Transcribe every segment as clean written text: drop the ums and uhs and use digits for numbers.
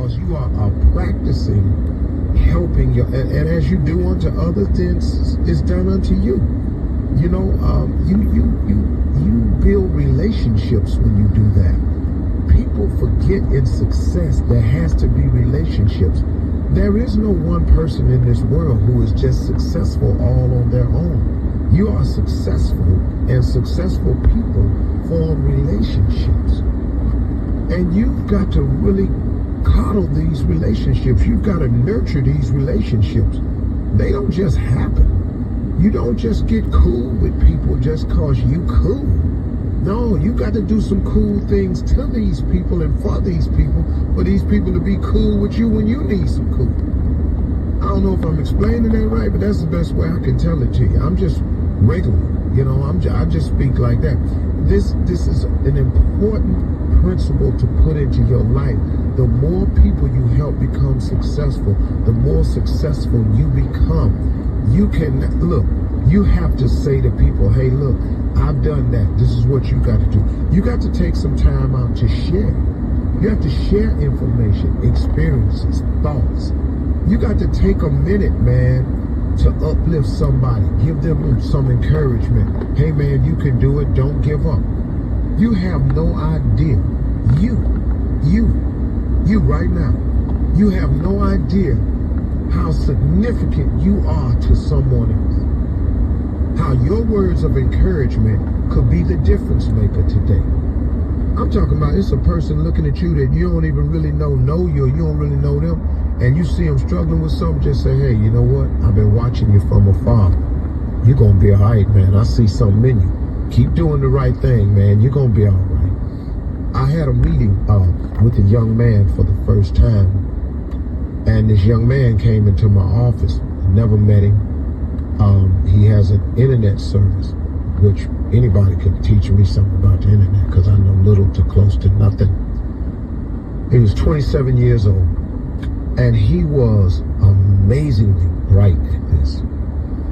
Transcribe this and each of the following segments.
because you are practicing helping and as you do unto others, then it's done unto you. You know, you build relationships when you do that. People forget in success there has to be relationships. There is no one person in this world who is just successful all on their own. You are successful, and successful people form relationships. And you've got to really coddle these relationships. You've got to nurture these relationships. They don't just happen. You don't just get cool with people just cause you cool. No, you got to do some cool things to these people and for these people to be cool with you when you need some cool. I don't know if I'm explaining that right, but that's the best way I can tell it to you. I'm just regular, you know, I just speak like that. This is an important principle to put into your life. The more people you help become successful, the more successful you become. You can, look, you have to say to people, hey, look, I've done that. This is what you got to do. You got to take some time out to share. You have to share information, experiences, thoughts. You got to take a minute, man, to uplift somebody. Give them some encouragement. Hey, man, you can do it. Don't give up. You have no idea. You right now, you have no idea how significant you are to someone else. How your words of encouragement could be the difference maker today. I'm talking about it's a person looking at you that you don't even really know you, or you don't really know them, and you see them struggling with something, just say, hey, you know what? I've been watching you from afar. You're going to be all right, man. I see something in you. Keep doing the right thing, man. You're going to be all right. I had a meeting with a young man for the first time, and this young man came into my office. I never met him. He has an internet service, which anybody could teach me something about the internet because I know little to close to nothing. He was 27 years old, and he was amazingly bright at this.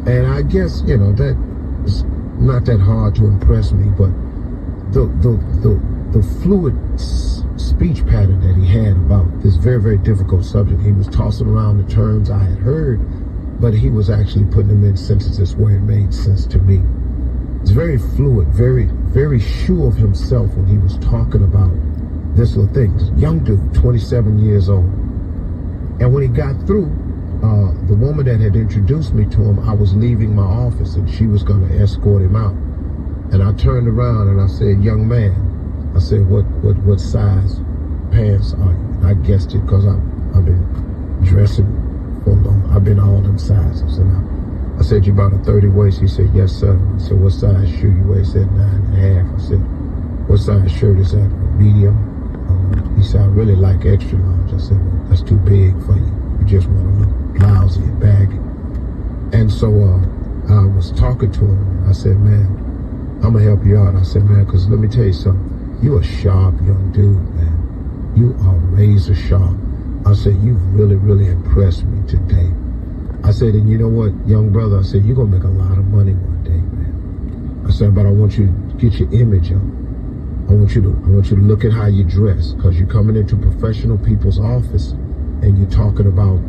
And I guess, you know, that is not that hard to impress me, but the fluid speech pattern that he had about this very, very difficult subject, he was tossing around the terms I had heard, but he was actually putting them in sentences where it made sense to me. It's very fluid, very, very sure of himself when he was talking about this little thing. This young dude, 27 years old. And when he got through, the woman that had introduced me to him, I was leaving my office and she was going to escort him out. And I turned around and I said, young man, I said, what size pants are you? And I guessed it because I've been dressing for long. I've been all them sizes. And I said, you about a 30 waist? He said, yes, sir. I said, what size shoe you wear? He said, 9.5. I said, what size shirt is that? Medium? He said, I really like extra large. I said, well, that's too big for you. You just want to look lousy and baggy. And so I was talking to him. I said, man, I'm going to help you out. I said, man, because let me tell you something. You a sharp young dude, man. You are razor sharp. I said, you've really, really impressed me today. I said, and you know what, young brother, I said, you're going to make a lot of money one day, man. I said, but I want you to get your image up. I want you to look at how you dress, because you're coming into professional people's office and you're talking about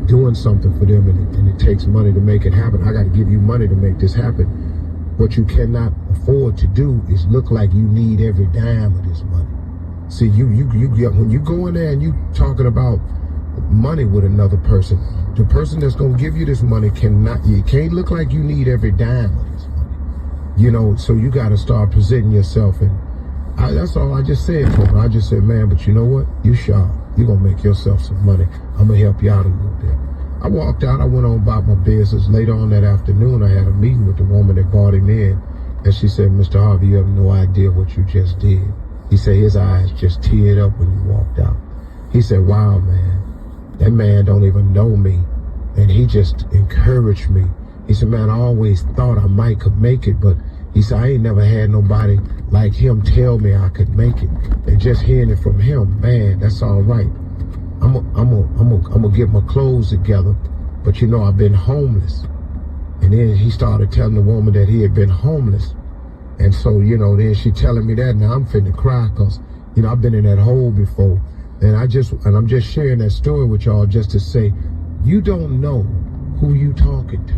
doing something for them, and it takes money to make it happen. I got to give you money to make this happen. What you cannot afford to do is look like you need every dime of this money. See, when you go in there and you talking about money with another person, the person that's going to give you this money you can't look like you need every dime of this money. You know, so you got to start presenting yourself. And that's all I just said to him. I just said, man, but you know what? You sharp. You're going to make yourself some money. I'm going to help you out a little bit. I walked out. I went on about my business. Later on that afternoon, I had a meeting with the woman that brought him in. And she said, Mr. Harvey, you have no idea what you just did. He said his eyes just teared up when you walked out. He said, wow, man, that man don't even know me. And he just encouraged me. He said, man, I always thought I might could make it, but he said, I ain't never had nobody like him tell me I could make it. And just hearing it from him, man, that's all right. I'm gonna get my clothes together, but you know, I've been homeless. And then he started telling the woman that he had been homeless. And so, you know, then she telling me that, now I'm finna cry, because, you know, I've been in that hole before. And I'm just sharing that story with y'all just to say, you don't know who you talking to.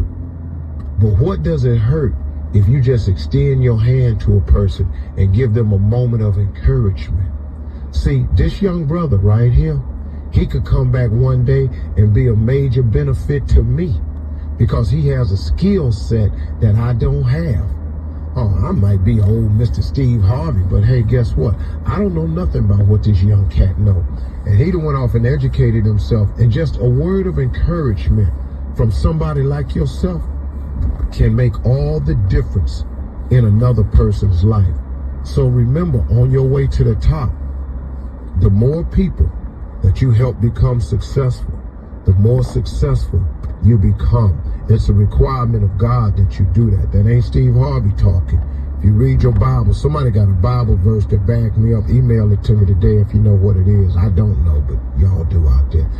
But what does it hurt if you just extend your hand to a person and give them a moment of encouragement? See, this young brother right here, he could come back one day and be a major benefit to me because he has a skill set that I don't have. Oh, I might be old Mr. Steve Harvey, but hey, guess what? I don't know nothing about what this young cat know. And he done went off and educated himself, and just a word of encouragement from somebody like yourself can make all the difference in another person's life. So remember, on your way to the top, the more people that you help become successful, the more successful you become. It's a requirement of God that you do that. That ain't Steve Harvey talking. If you read your Bible, somebody got a Bible verse that back me up, email it to me today if you know what it is. I don't know, but y'all do out there.